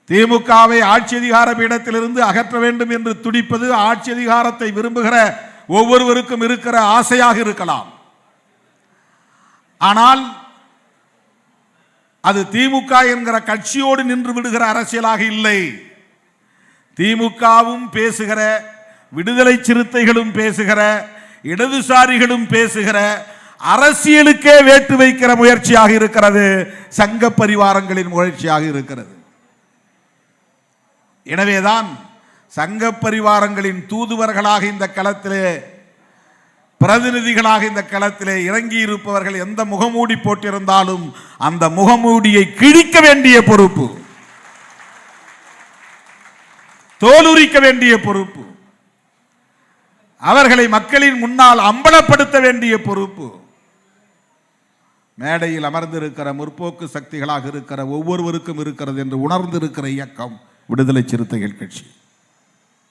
திமுகவை ஆட்சி அதிகார பீடத்திலிருந்து அகற்ற வேண்டும் என்று துடிப்பது ஆட்சி அதிகாரத்தை விரும்புகிற ஒவ்வொருவருக்கும் இருக்கிற ஆசையாக இருக்கலாம். ஆனால் அது திமுக என்கிற கட்சியோடு நின்று விடுகிற அரசியலாக இல்லை. திமுகவும் பேசுகிற, விடுதலை சிறுத்தைகளும் பேசுகிற, இடதுசாரிகளும் பேசுகிற அரசியலுக்கே வேட்டு வைக்கிற முயற்சியாக இருக்கிறது. சங்க பரிவாரங்களின் முயற்சியாக இருக்கிறது. எனவேதான் சங்க பரிவாரங்களின் தூதுவர்களாக இந்த களத்திலே, பிரதிநிதிகளாக இந்த களத்திலே இறங்கி இருப்பவர்கள் எந்த முகமூடி போட்டிருந்தாலும் அந்த முகமூடியை கிழிக்க வேண்டிய பொறுப்பு, தோலுரிக்க வேண்டிய பொறுப்பு, அவர்களை மக்களின் முன்னால் அம்பலப்படுத்த வேண்டிய பொறுப்பு மேடையில் அமர்ந்திருக்கிற முற்போக்கு சக்திகளாக இருக்கிற ஒவ்வொருவருக்கும் இருக்கிறது என்று உணர்ந்திருக்கிற இயக்கம் விடுதலை சிறுத்தைகள் கட்சி.